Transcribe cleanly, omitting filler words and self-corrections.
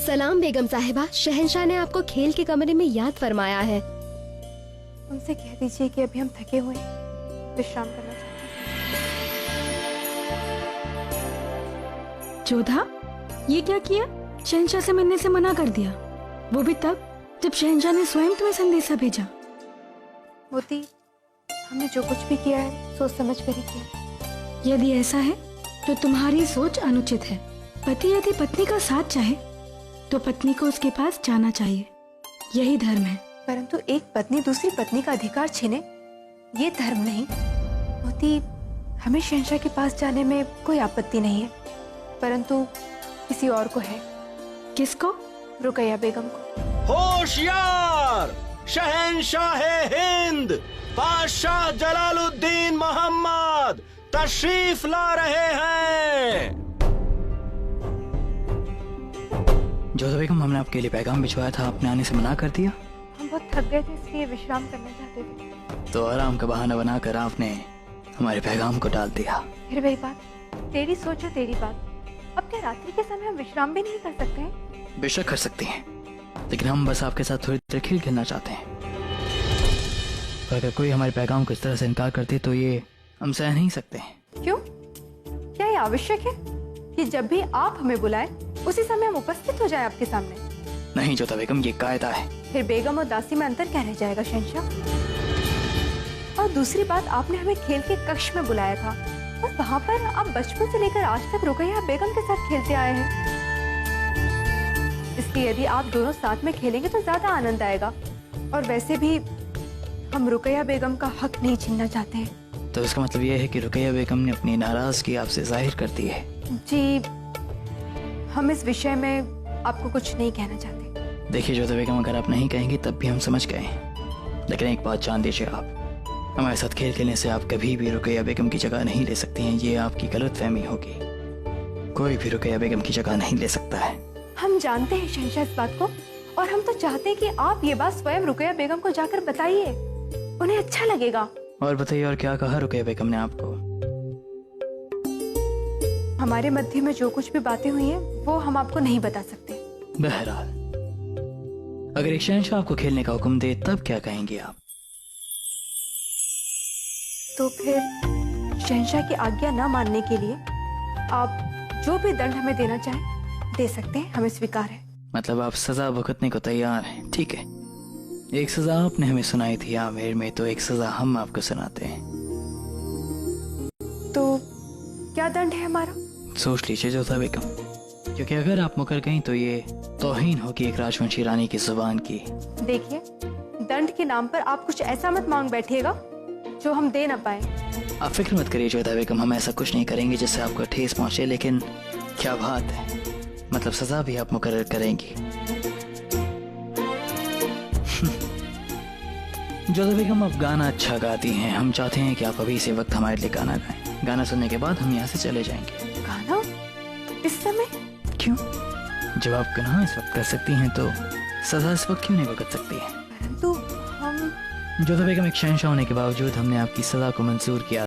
सलाम बेगम साहिबा, शहंशाह ने आपको खेल के कमरे में याद फरमाया है। उनसे कह दीजिए कि अभी हम थके हुए हैं, विश्राम करना चाहते हैं। जोधा, ये क्या किया? शहंशाह से मिलने से मना कर दिया, वो भी तब जब शहंशाह ने स्वयं तुम्हें संदेशा भेजा। मोती, हमने जो कुछ भी किया है सोच समझ कर ही किया। यदि ऐसा है तो तुम्हारी सोच अनुचित है। पति यदि पत्नी का साथ चाहे तो पत्नी को उसके पास जाना चाहिए, यही धर्म है। परंतु एक पत्नी दूसरी पत्नी का अधिकार छीने, ये धर्म नहीं। मोती, हमें शहंशाह के पास जाने में कोई आपत्ति नहीं है, परंतु किसी और को है। किसको? रुकैया बेगम को। होशियार! शहंशाह हिंद बादशाह जलालुद्दीन मोहम्मद तशरीफ ला रहे हैं। जोधा बेगम, हमने आपके लिए पैगाम भिजवाया था, आपने आने से मना कर दिया। हम बहुत थक गए थे, इसलिए विश्राम करना चाहते थे। तो आराम का बहाना बनाकर आपने हमारे पैगाम को डाल दिया। फिर वही बात, तेरी सोच और तेरी बात। अब क्या रात्रि के समय हम विश्राम भी नहीं कर सकते हैं? बेशक कर सकते हैं, लेकिन हम बस आपके साथ थोड़ी देर खेल खेलना चाहते हैं। पर अगर कोई हमारे पैगाम को इस तरह से इनकार करते तो ये हम सह नहीं सकते हैं। क्यों? क्या ये आवश्यक है कि जब भी आप हमें बुलाएं उसी समय हम उपस्थित हो जाएं आपके सामने? नहीं जोधा बेगम, ये कायदा है। फिर बेगम और दासी में अंतर क्या रह जाएगा शहंशाह? और दूसरी बात, आपने हमें खेल के कक्ष में बुलाया था और वहाँ पर आप बचपन से लेकर आज तक रुकैया बेगम के साथ खेलते आए हैं। इसलिए यदि आप दोनों साथ में खेलेंगे तो ज्यादा आनंद आएगा। और वैसे भी हम रुकैया बेगम का हक नहीं छीनना चाहते हैं। तो इसका मतलब ये है कि रुकैया बेगम ने अपनी नाराजगी आपसे जाहिर कर दी है। जी, हम इस विषय में आपको कुछ नहीं कहना चाहते। देखिए जोधा बेगम, अगर आप नहीं कहेंगी तब भी हम समझ गए हैं, लेकिन एक बात जान दीजिए, आप हमारे साथ खेल खेलने से आप कभी भी रुकैया बेगम की जगह नहीं ले सकती हैं। ये आपकी गलतफहमी होगी। कोई भी रुकैया बेगम की जगह नहीं ले सकता है। हम जानते हैं शहंशाह इस बात को, और हम तो चाहते हैं कि आप ये बात स्वयं रुकैया बेगम को जाकर बताइए, उन्हें अच्छा लगेगा। और बताइए, और क्या कहा रुकैया बेगम ने आपको? हमारे मध्य में जो कुछ भी बातें हुई हैं वो हम आपको नहीं बता सकते। बहरहाल, अगर एक शहंशाह आपको खेलने का हुक्म दे तब क्या कहेंगे आप? तो फिर शहंशाह की आज्ञा न मानने के लिए आप जो भी दंड हमें देना चाहें दे सकते हैं, हमें स्वीकार है। मतलब आप सजा भुगतने को तैयार हैं? ठीक है, एक सजा आपने हमें सुनाई थी आमेर में, तो एक सजा हम आपको सुनाते हैं। तो क्या दंड है हमारा? सोच लीजिए जोधा बेगम, क्योंकि अगर आप मुकर गईं तो ये तौहीन होगी एक राजवंशी रानी की जुबान की। देखिए, दंड के नाम पर आप कुछ ऐसा मत मांग बैठिएगा जो हम दे ना पाए। आप फिक्र मत करिए जोधा बेगम, हम ऐसा कुछ नहीं करेंगे जिससे आपको ठेस पहुंचे। लेकिन क्या बात है, मतलब सजा भी आप मुकर्रर करेंगी। जोधा बेगम, आप गाना अच्छा गाती हैं, हम चाहते हैं कि आप अभी इसी वक्त हमारे लिए गाना गाएं। गाना सुनने के बाद हम यहाँ से चले जाएंगे। गाना? इस समय? क्यों? जब आप गुनाह इस वक्त कर सकती हैं तो सजा इस वक्त क्यों नहीं भुगत सकती है? परंतु हम... जोधा बेगम, एक शहंशाह होने के बावजूद हमने आपकी सजा को मंजूर किया